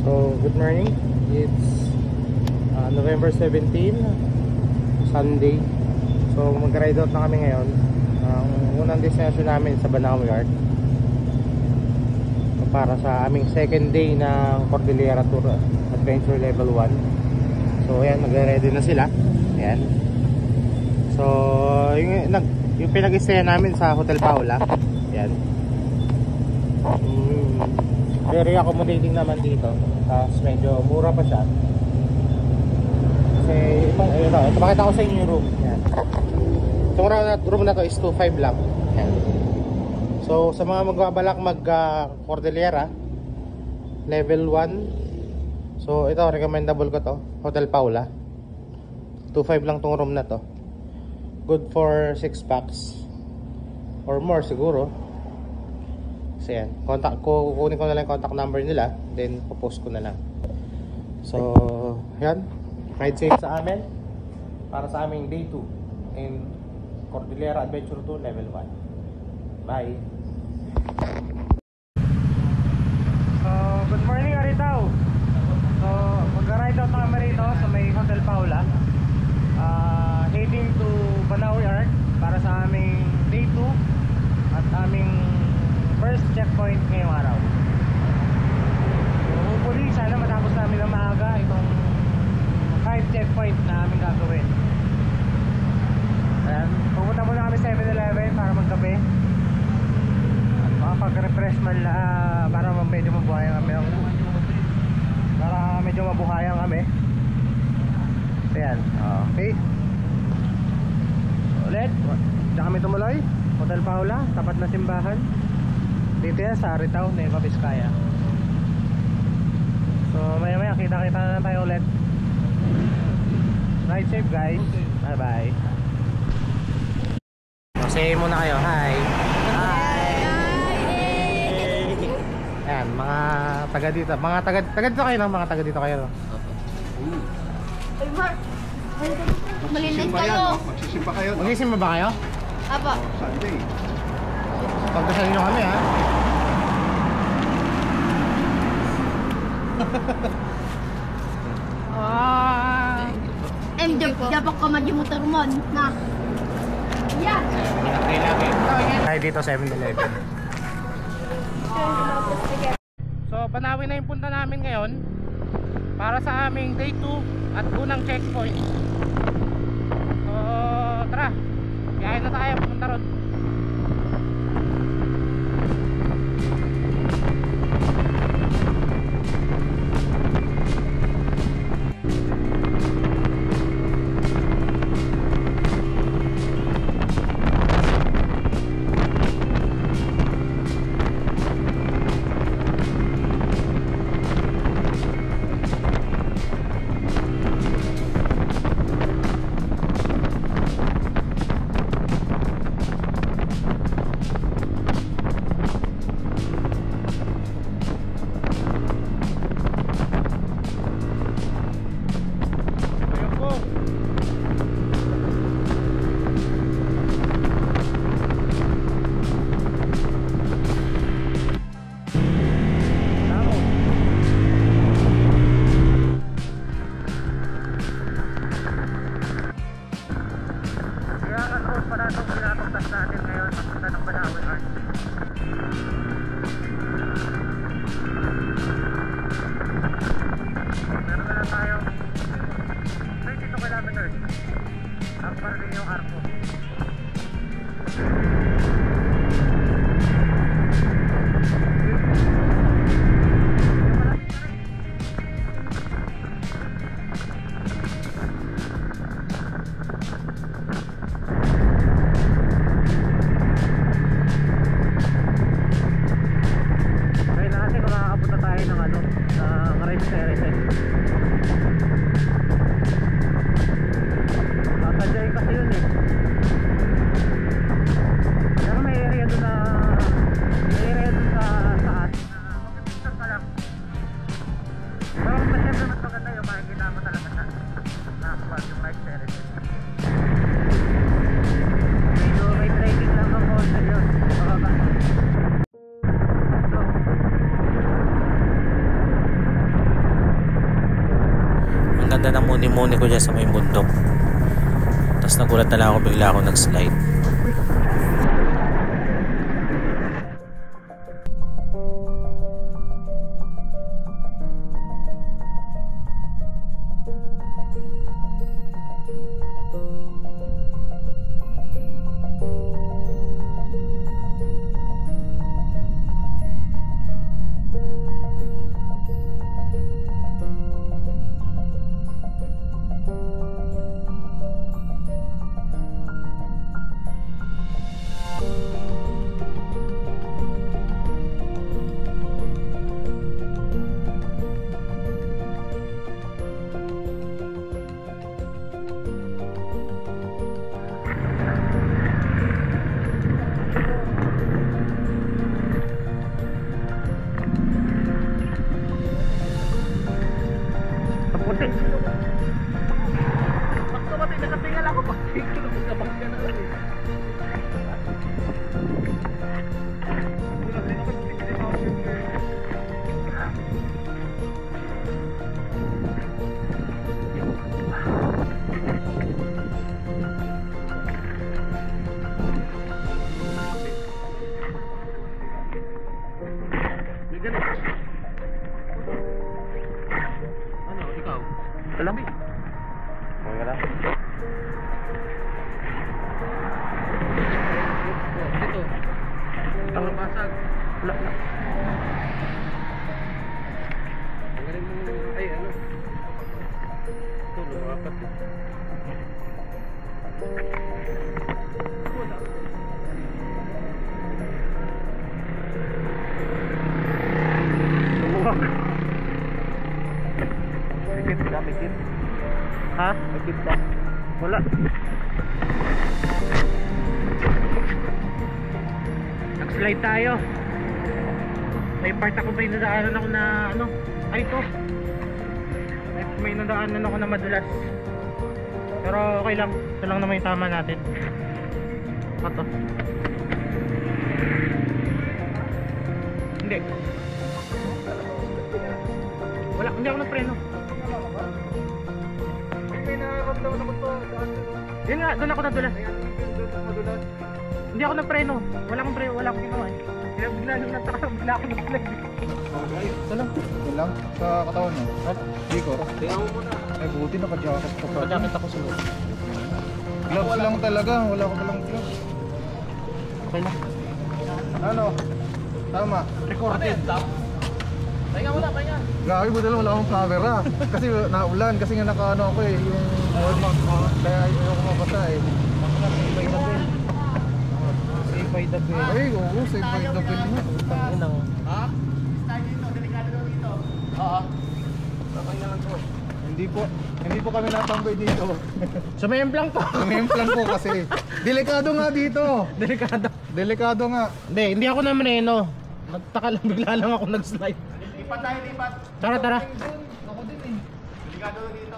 So, good morning. It's November 17, Sunday. So, mag-ride out na kami ngayon. Ang unang destination namin sa Banao Yard para sa aming second day ng Cordillera Tour Adventure Level 1. So, ayan, nag-ready na sila. Ayan. So, yung pinag-stayan namin sa Hotel Paula. Ayan. Very accommodating naman dito. Tapos medyo mura pa siya. Kasi ito pakita ko sa inyo yung room. Yan. Itong room na to is 2.5 lang. Yan. So sa mga magbabalak mag Cordillera level 1, so ito recommendable ko to, Hotel Paula. 2.5 lang tong room na to. Good for 6 packs or more siguro. So yan, kukunin ko na lang yung contact number nila, then popost ko na lang. So yan, ride safe sa amin para sa aming day 2 in Cordillera Adventure 2 level 1. Bye. So good morning Aritao. So mag-ride out na kami rito sa may Hotel Paula, heading to Banao Yard para sa aming day 2 at aming first checkpoint ngayong araw. So hopefully sana matapos namin ng maaga itong 5 checkpoint na aming gagawin. Ayan, pupunta muna kami 7-Eleven para magkape at makapag-refresh man para medyo mabuhayan kami So yan, okay. Ulit, diyan kami tumuloy, Hotel Paula, tapat na simbahan. Dito yan sa Aritao, Nueva Vizcaya. So maya maya kita-kita na tayo ulit. Ride safe guys. Bye bye. Say muna kayo. Hi. Hi. Ayan, mga taga dito. Mga taga dito kayo lang. Mga taga dito kayo. Ay Mark, malinis kayo. Magsisimba kayo. Magsisimba ba kayo? Apo. Sunday. Pagdasal nyo kami ha. Dapat ka madyamutar mo na. Yan. Tayo dito 7-Eleven. So Banawi na yung punta namin ngayon para sa aming day 2 at unang checkpoint. So tara, biyahe na tayo pumunta ron. ganda ng muni-muni ko dyan sa may bundok. Tapos nagulat na lang ako, bigla ako nag-slide. Ano, ikaw? Alam? Okay ka lang? Dito. Ang basag. Wala na. Ang galing mo, ay ano? Ito, lumapat eh. Wala. Lumuwag. May kit. Ha? May kit ba? Wala. Nag-slide tayo. May part ako, may nadaanan ako na ano. Ay ito. May nadaanan ako na madulas. Pero okay lang. Ito lang naman yung tama natin. Ito. Hindi. Wala, hindi ako nagpreno. May nakakamdaman ako to. Yun nga, doon ako nadulas. Hindi ako nagpreno. Wala akong preno, wala akong ginawa eh. Kaya bigla nung nataka, bigla ako nag-slide. Ay, ito lang. Yun lang. Sa katawan mo. Hindi ko. Tingnan mo muna. Ay, buti naka-jacket ka pa. Naka-jacket ako sunod. Gloves lang talaga. Wala ko palang gloves. Okay lang. Ano? Tama. Recorded. Pahinga muna, pahinga. Gabi, buti lang wala akong camera. Kasi naulan. Kasi nga naka-ano ako eh. Yung kaya ayaw ko mabasa eh. Save by the bell. Ay, oo. Save by the bell mo. Tangin lang. Ha? Delikado daw dito. Oo. Pahinga lang po. Hindi po kami natambay dito. Sumemplang to. Memplan po kasi. Delikado nga dito. Delikado. Delikado nga. Hindi ako na maneno. Nagtaka lang, bigla lang ako nag-slide. Lipat tayo, lipat. Tara, tara. Ako din eh. Delikado dito.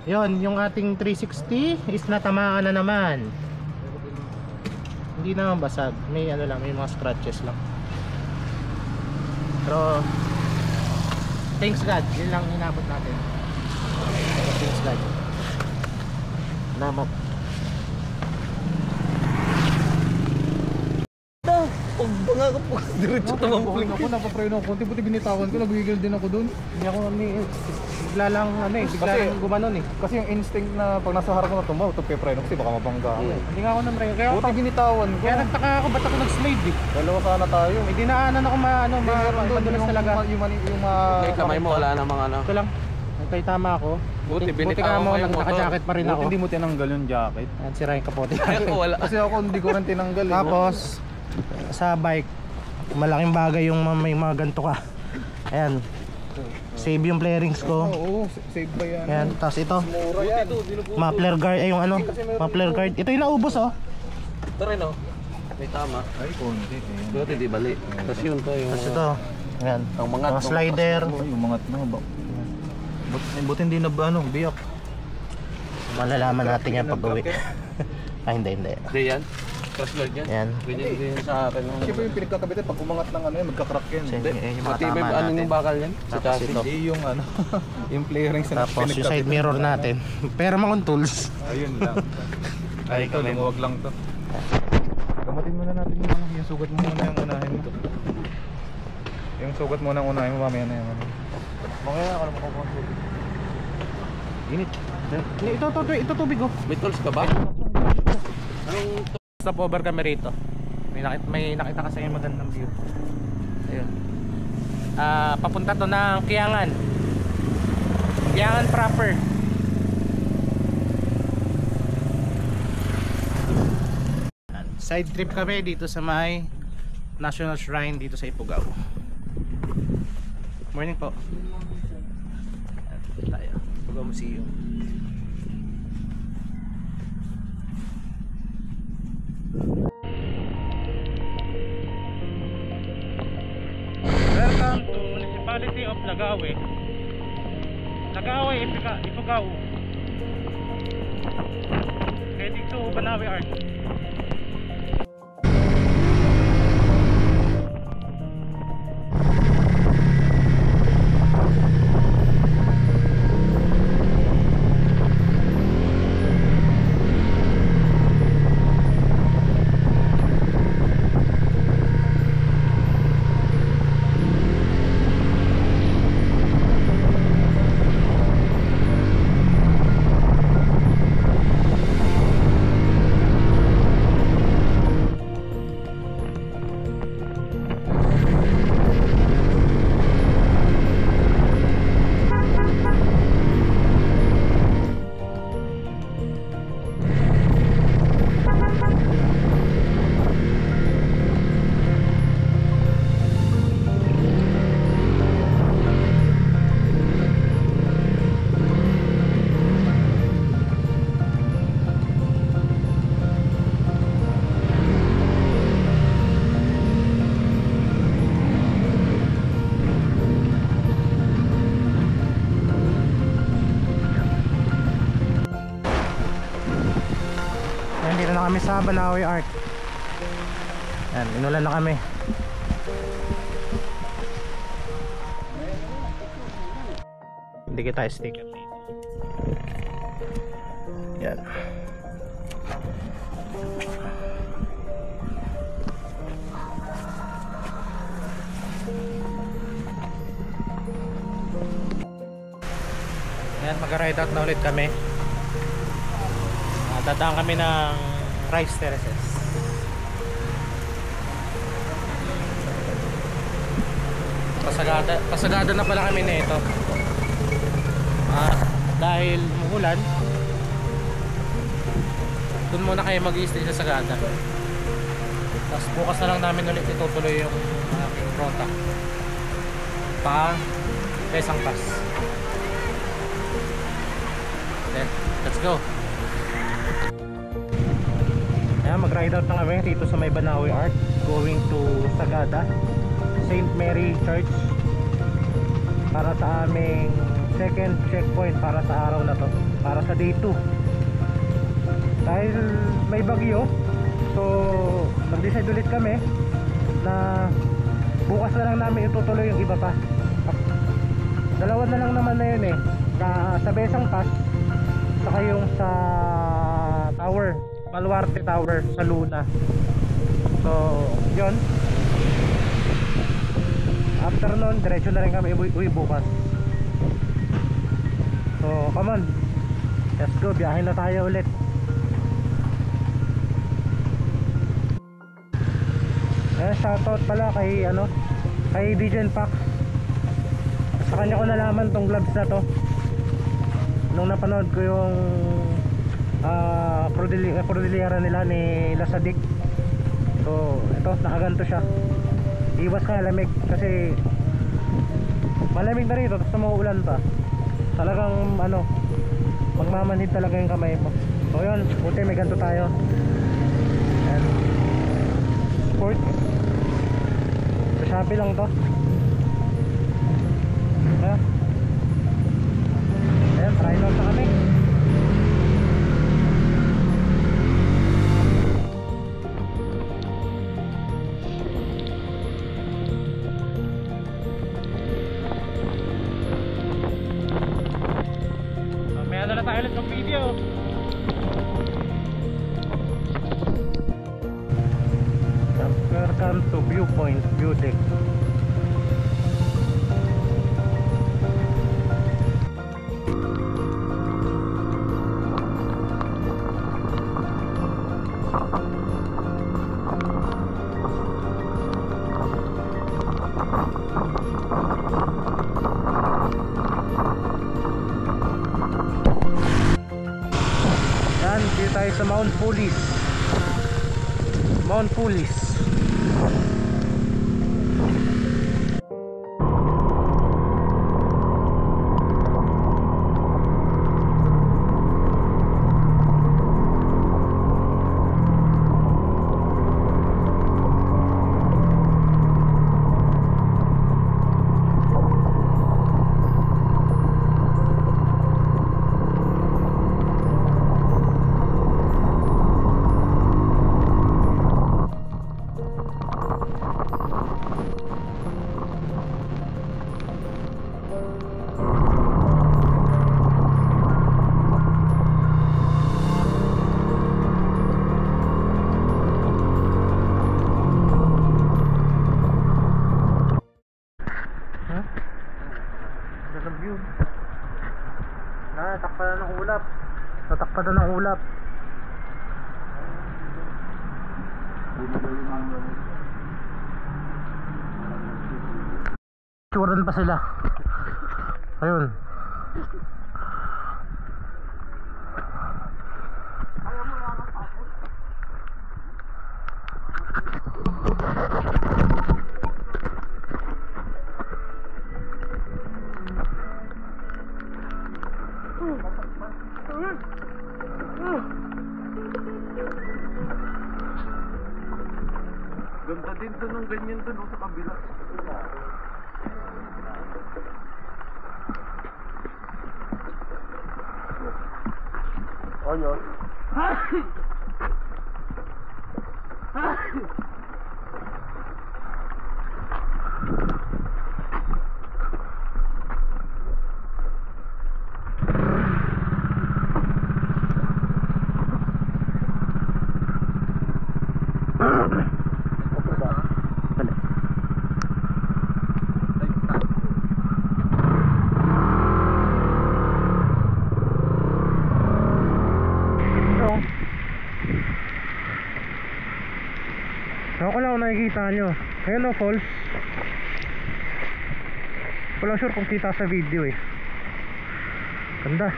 Yon, yung ating 360 is natamaan na naman. Hindi naman basag. May ano lang, may mga scratches lang. Pero thanks God, yun lang inabot natin. Thanks God. Salamat. Banga ka po. Diretso Tumampuling ako, napapreno ako. Kunti-puti binitawan ko, nagwigil din ako dun. Hindi ako bigla lang ano eh, bigla Kasi- lang gumanon eh. Kasi yung instinct na pag nasa harap ko na tumaw, ito pepreno kasi baka mabangga ako. Hindi nga ako namreno. Kaya Buti binitawan ko. kaya nagtaka ako, ba't ako nag-slide eh? Dalawa sana tayo. May dinaanan ako madulas talaga. May kamay mo, wala namang ano. Ito lang. Kaya tama ako. Buti, Buti binitawan ka mo, mo yung motor. naka-jacket pa rin Buti ako. hindi mo tinanggal yung jacket. Ayan, sira yung kapote. Ako wala. Kasi ako hindi ko rin tinanggal eh. Tapos, sa bike, malaking bagay yung may mga ganito ka. Ayan. Save yung flarings ko. Oo, save ba yan? Ayan, tapos ito. Mura yan. Muffler guard, ay yung ano, muffler guard. Ito yung naubos oh. Ito rin oh. May tama. Ay, konti. Buti di bali. Tapos yun to yung... Tapos ito. Ayan. Ang mga Slider. Yung mga buti hindi na ano, biyak. Malalaman natin yan pag uwi. Ay, hindi. Hindi yan? crash guard yan. Yan. Pwede din sa akin. Siyempre yung pinagkakabitan, pag umangat ng ano yan, magkakrack yan. Sige, yung mga Matibay tama ba ano natin. yung bakal yan? Sa Tapos chassis. ito. Hindi yung ano, yung flarings na Tapos yung side mirror natin. Pero mga tools. Ayun lang. Ay, ito, kamay mo. lumuwag lang to. Gamutin muna natin yung ano, yung sugat mo muna yung unahin mo. Yung sugat muna ang unahin mo, mamaya na yung ano. Mamaya ako naman kukuha. Init. Ito tubig oh. May tools ka ba? Stop over kami rito. May nakita kasi yung magandang view. Ayun. Papunta to ng Kiangan. Kiangan proper. Side trip kami dito sa may National Shrine dito sa Ifugao. Morning po. Dito tayo. Ifugao Museum. Welcome to Municipality of Lagawe. Lagawe, Ifugao. Heading to Banawe Art. Nandito na kami sa Banawe Art. Yan, inulan na kami. Hindi kita sticker dito. Yan. Yan, mag-ride out na ulit kami. Dadaan kami ng Rice Terraces. Pasagada na pala kami nito. Dahil umuulan, dun muna kayo mag-i-stay sa Sagada. Tapos bukas na lang namin ulit itutuloy yung aking rota pa Pesang Pass. Okay, let's go. Ayan, mag-ride out na kami dito sa may Banawe Art, going to Sagada St. Mary Church para sa aming second checkpoint para sa araw na to, para sa day 2. Dahil may bagyo, so nag-decide ulit kami na bukas na lang namin itutuloy yung iba pa. Dalawa na lang naman na yun eh, sa Besang Pass saka yung sa Tower, Baluarte Tower sa Luna. So yun, after nun diretso na rin kami uwi bukas. So come on, let's go, biyahin na tayo ulit. Ayan, shoutout pala kay kay Dijen Pax. Sa kanya ko nalaman tong gloves na to nung napanood ko yung Cordillera nila ni Lasadik. So ito, nakaganto siya. Iwas ka lamig kasi malamig na rito, tapos mauulan pa. Talagang magmamanhid talaga yung kamay mo. So yun, buti may ganto tayo. And sport, sa Shopee lang to. Ayan, try lang na kami. video. Welcome to Viewpoint View Deck. Yan, dito tayo sa Mount Pulis. Mount Pulis. Natakpan na ng ulap. Natakpan na ng ulap. Turan pa sila. Ayun. Ganda din to nung ganyan to sa kabila. Ayos. Ako lang nakikita nyo. Ayun o, falls. Walang sure kung kita sa video eh. Ganda.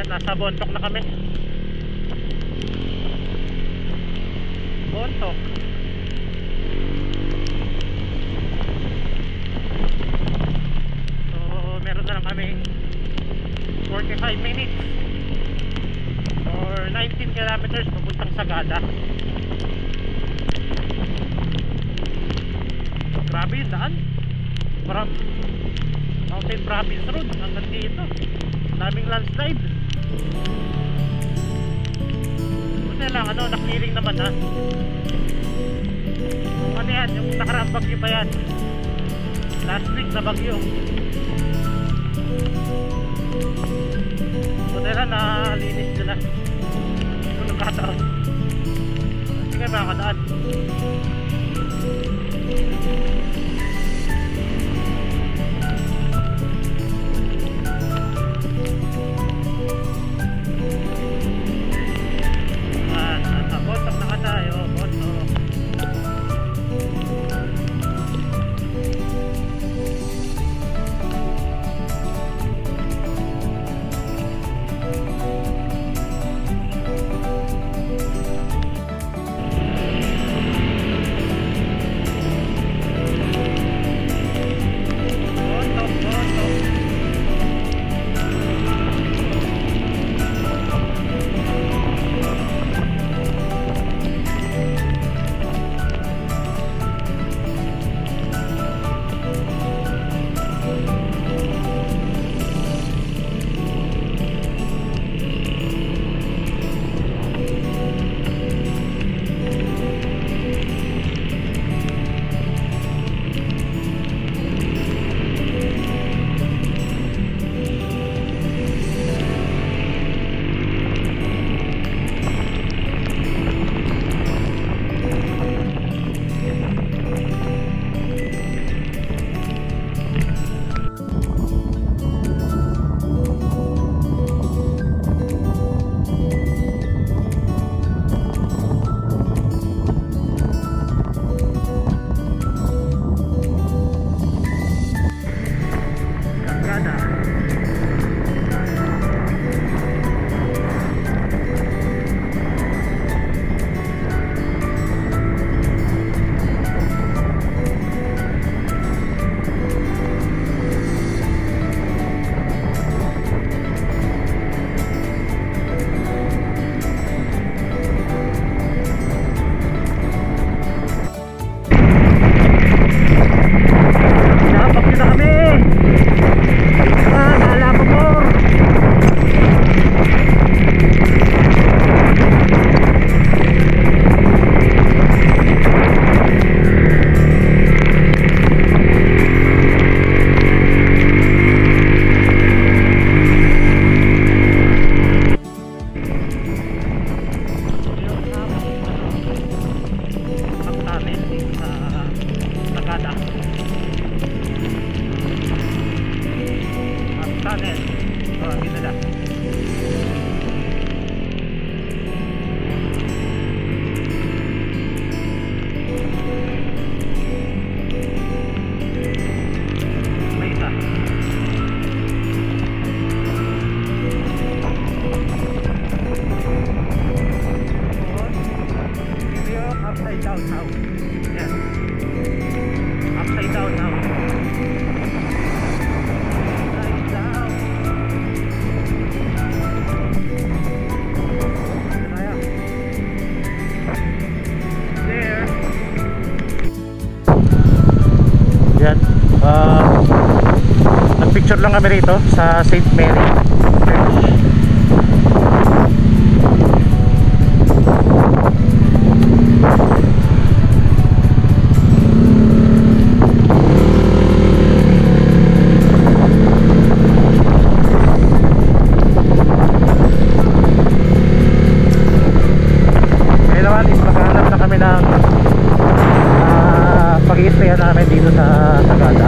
Nasa Bontok na kami. Bontok. So meron na lang kami 45 minutes 19 kilometers papuntang Sagada. Grabe yung daan. Parang Mountain Province Road hanggang dito. Daming landslide. Buti lang, ano, nakliring naman ha. Ano yan, yung nakaraang bagyo pa yan. Last week na bagyo. Buti lang, nalinis nila. Kung nagkataon. Sige mga kadaan. Nagpicture lang kami rito sa St. Mary Church. Ngayon naman is maghanap na kami ng pag-i-stayan namin dito sa Sagada.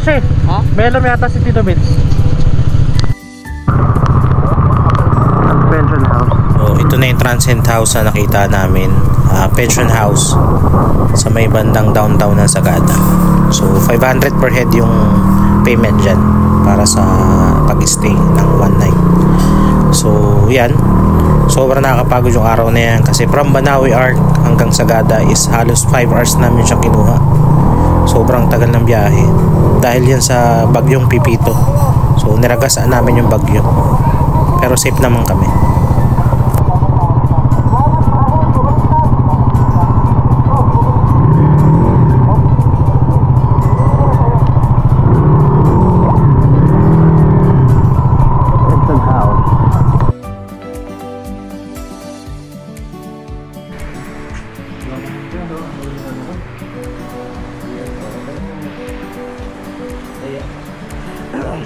kasi. Ha? May alam yata si Tito Vince. Pension house. So, ito na yung transient house na nakita namin. Pension house sa may bandang downtown ng Sagada. So, 500 per head yung payment dyan para sa pag-stay ng one night. So, yan. Sobrang nakakapagod yung araw na yan kasi from Banawi Arc hanggang Sagada is halos 5 hours namin siya kinuha. Sobrang tagal ng biyahe dahil yan sa bagyong Pipito. So, niragasaan namin yung bagyo. Pero safe naman kami.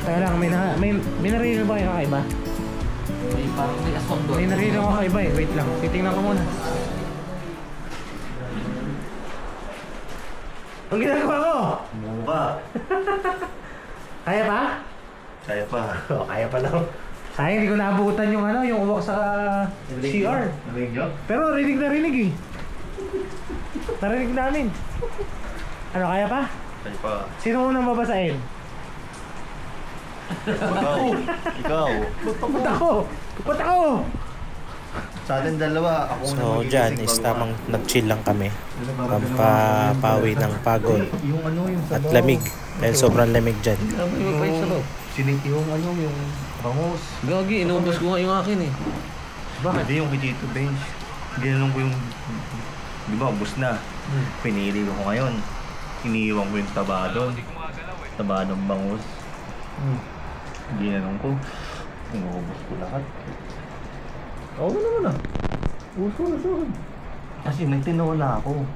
Kaya lang, may narinig ba kayo kakaiba? May narinig ako kakaiba eh. Wait lang, titingnan ko muna. Ang ginagawa ko! Mumba. Kaya pa? Kaya pa. Oo, kaya pa lang. Kaya hindi ko naabutan yung ano, yung uwak sa CR. Narinig nyo? Pero rinig na rinig eh. Narinig namin. Ano, kaya pa? Kaya pa. Sino unang babasahin? Ikaw. Ba't ako? Ba't ako? Sa atin dalawa, ako So, dyan is tamang nag-chill lang kami. Pampapawi ng pagod Yung ano, yung at lamig. Dahil sobrang lamig dyan. Yung ano, yung bangus. Gagi, inubos ko nga yung akin eh. Bakit? Hindi yung kay Tito Bench. Ginanong ko yung... Di ba, ubos na. Pinili ko ngayon. Iniiwan ko yung taba doon. Taba ng bangus. Ginanong ko. Inubos ko lahat. Oo naman ah. Uso na. Kasi may tinola ako.